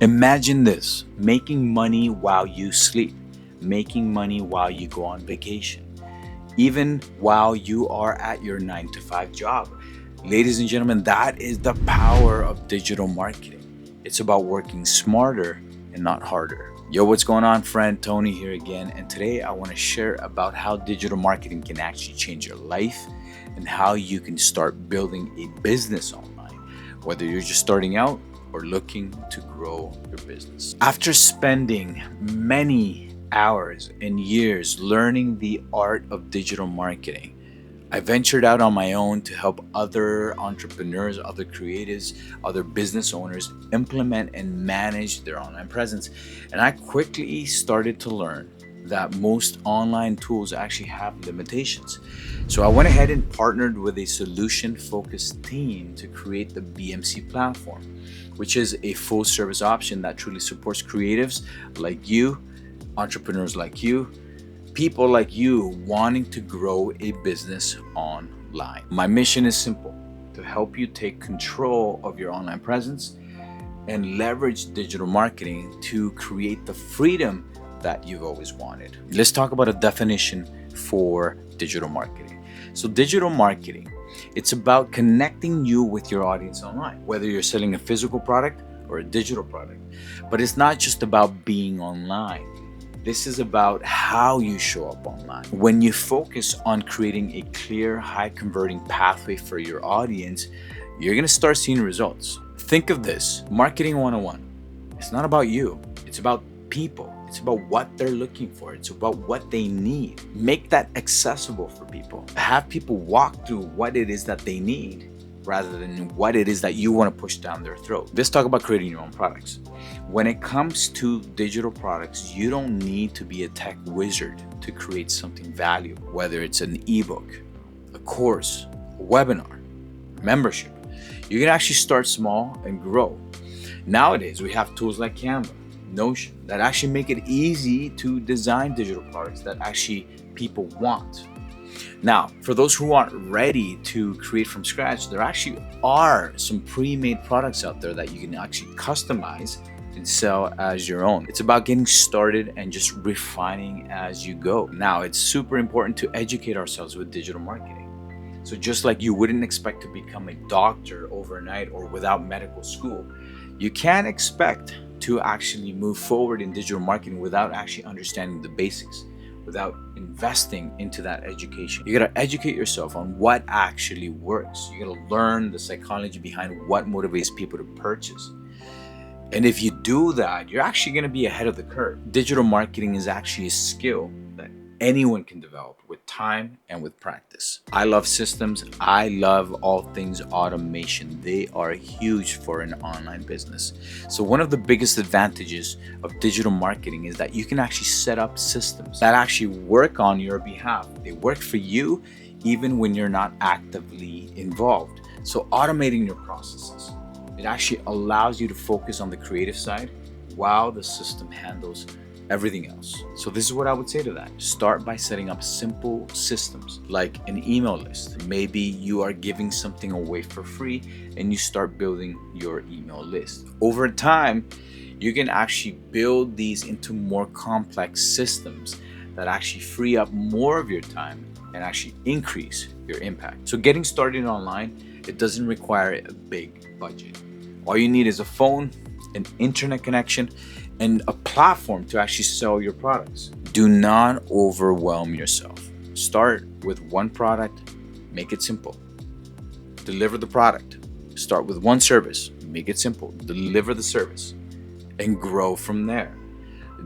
Imagine this: making money while you sleep, making money while you go on vacation, even while you are at your 9 to 5 job. Ladies and gentlemen, that is the power of digital marketing. It's about working smarter and not harder. Yo, what's going on, friend? Tony here again. And today I want to share about how digital marketing can actually change your life and how you can start building a business online, whether you're just starting out or looking to grow your business. After spending many hours and years learning the art of digital marketing, I ventured out on my own to help other entrepreneurs, other creatives, other business owners implement and manage their online presence. And I quickly started to learn that most online tools actually have limitations. So I went ahead and partnered with a solution focused team to create the BMC platform, which is a full service option that truly supports creatives like you, entrepreneurs like you, people like you wanting to grow a business online. My mission is simple: to help you take control of your online presence and leverage digital marketing to create the freedom that you've always wanted. Let's talk about a definition for digital marketing. So, digital marketing, it's about connecting you with your audience online, whether you're selling a physical product or a digital product. But it's not just about being online. This is about how you show up online. When you focus on creating a clear, high converting pathway for your audience, you're going to start seeing results. Think of this: marketing 101. It's not about you, it's about people. It's about what they're looking for, it's about what they need. Make that accessible for people. Have people walk through what it is that they need rather than what it is that you want to push down their throat. Let's talk about creating your own products. When it comes to digital products, you don't need to be a tech wizard to create something valuable, whether it's an ebook, a course, a webinar, membership. You can actually start small and grow. Nowadays, we have tools like Canva, Notion, that actually make it easy to design digital products that actually people want. Now, for those who aren't ready to create from scratch, there actually are some pre-made products out there that you can actually customize and sell as your own. It's about getting started and just refining as you go. Now, it's super important to educate ourselves with digital marketing. So just like you wouldn't expect to become a doctor overnight or without medical school, you can't expect to actually move forward in digital marketing without actually understanding the basics, without investing into that education. You gotta educate yourself on what actually works. You gotta learn the psychology behind what motivates people to purchase. And if you do that, you're actually gonna be ahead of the curve. Digital marketing is actually a skill that anyone can develop with time and with practice. I love systems. I love all things automation. They are huge for an online business. So one of the biggest advantages of digital marketing is that you can actually set up systems that actually work on your behalf. They work for you even when you're not actively involved. So automating your processes, it actually allows you to focus on the creative side while the system handles everything else. So this is what I would say to that. Start by setting up simple systems like an email list. Maybe you are giving something away for free and you start building your email list. Over time, you can actually build these into more complex systems that actually free up more of your time and actually increase your impact. So getting started online, it doesn't require a big budget. All you need is a phone, an internet connection, and a platform to actually sell your products. Do not overwhelm yourself. Start with one product, make it simple. Deliver the product. Start with one service, make it simple. Deliver the service and grow from there.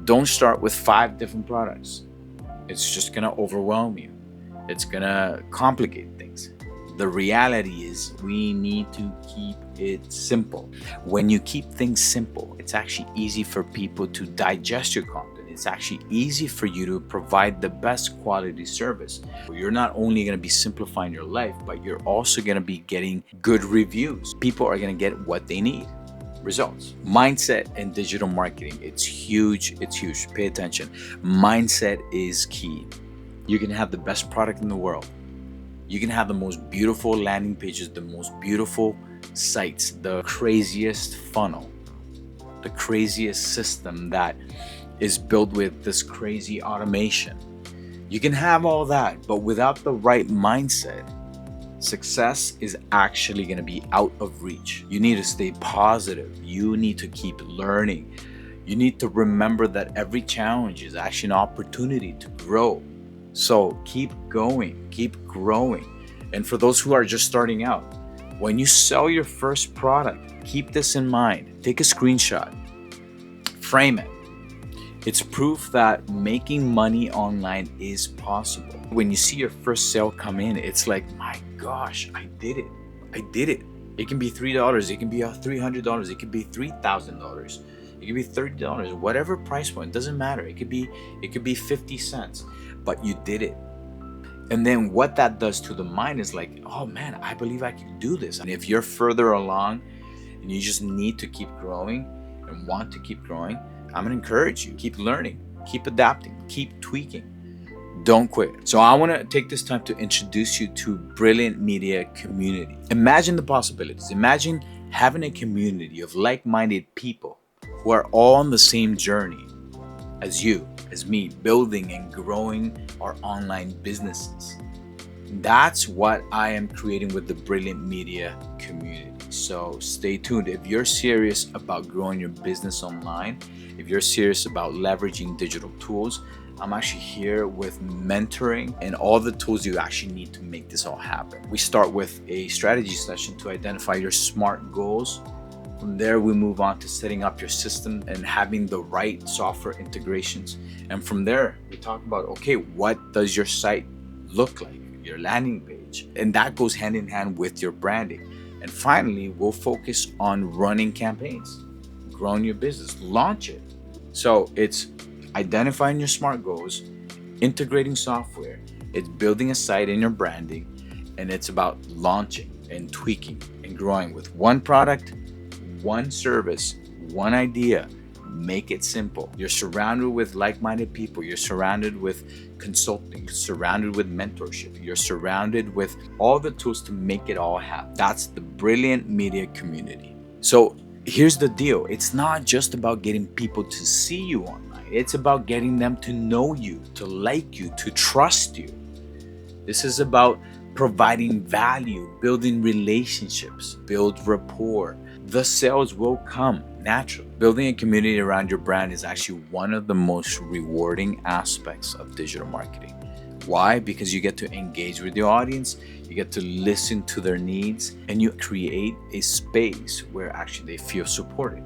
Don't start with 5 different products. It's just gonna overwhelm you. It's gonna complicate things. The reality is we need to keep it simple. When you keep things simple, it's actually easy for people to digest your content. It's actually easy for you to provide the best quality service. You're not only going to be simplifying your life, but you're also going to be getting good reviews. People are going to get what they need. Results. Mindset and digital marketing. It's huge. It's huge. Pay attention. Mindset is key. You can have the best product in the world. You can have the most beautiful landing pages, the most beautiful sites, the craziest funnel. the craziest system that is built with this crazy automation. You can have all that, but without the right mindset, success is actually going to be out of reach. You need to stay positive. You need to keep learning. You need to remember that every challenge is actually an opportunity to grow. So keep going, keep growing. And for those who are just starting out, when you sell your first product, keep this in mind. Take a screenshot, frame it. It's proof that making money online is possible. When you see your first sale come in, it's like, my gosh, I did it. I did it. It can be $3, it can be $300, it can be $3,000, it can be $30, whatever price point, doesn't matter. It could be 50 cents, but you did it. And then what that does to the mind is like, oh man, I believe I can do this. And if you're further along and you just need to keep growing and want to keep growing, I'm gonna encourage you, keep learning, keep adapting, keep tweaking. Don't quit. So I want to take this time to introduce you to Brilliant Media Community. Imagine the possibilities. Imagine having a community of like-minded people who are all on the same journey as you, as me, building and growing our online businesses. That's what I am creating with the Brilliant Media Community. So stay tuned. If you're serious about growing your business online, if you're serious about leveraging digital tools, I'm actually here with mentoring and all the tools you actually need to make this all happen. We start with a strategy session to identify your SMART goals. From there, we move on to setting up your system and having the right software integrations. And from there, we talk about, okay, what does your site look like, your landing page? And that goes hand in hand with your branding. And finally, we'll focus on running campaigns, growing your business, launch it. So it's identifying your SMART goals, integrating software, it's building a site in your branding, and it's about launching and tweaking and growing with one product, one service, one idea. Make it simple. You're surrounded with like-minded people. You're surrounded with consulting. You're surrounded with mentorship. You're surrounded with all the tools to make it all happen. That's the Brilliant Media Community. So here's the deal. It's not just about getting people to see you online. It's about getting them to know you, to like you, to trust you. This is about providing value, building relationships, build rapport. The sales will come naturally. Building a community around your brand is actually one of the most rewarding aspects of digital marketing. Why? Because you get to engage with your audience, you get to listen to their needs, and you create a space where actually they feel supported.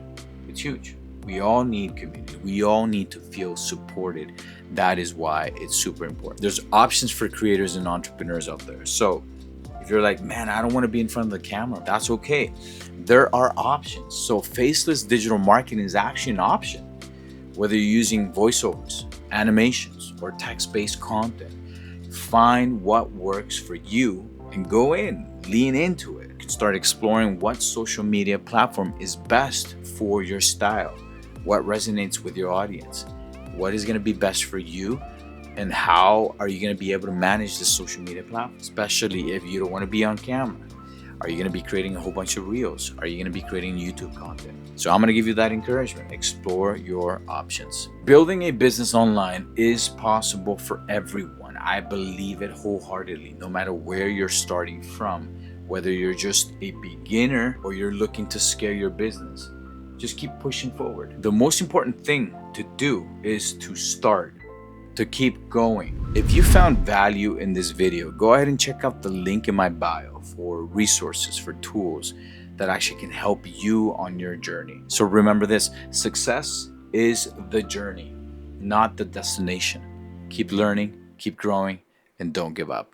It's huge. We all need community. We all need to feel supported. That is why it's super important. There's options for creators and entrepreneurs out there. So if you're like, man, I don't want to be in front of the camera, that's okay. There are options. So faceless digital marketing is actually an option. Whether you're using voiceovers, animations, or text-based content, find what works for you and go in, lean into it. You can start exploring what social media platform is best for your style, what resonates with your audience, what is going to be best for you, and how are you going to be able to manage the social media platform, especially if you don't want to be on camera. Are you going to be creating a whole bunch of reels? Are you going to be creating YouTube content? So I'm going to give you that encouragement. Explore your options. Building a business online is possible for everyone. I believe it wholeheartedly, no matter where you're starting from, whether you're just a beginner or you're looking to scale your business. Just keep pushing forward. The most important thing to do is to start, to keep going. If you found value in this video, go ahead and check out the link in my bio for resources, for tools that actually can help you on your journey. So remember this, success is the journey, not the destination. Keep learning, keep growing, and don't give up.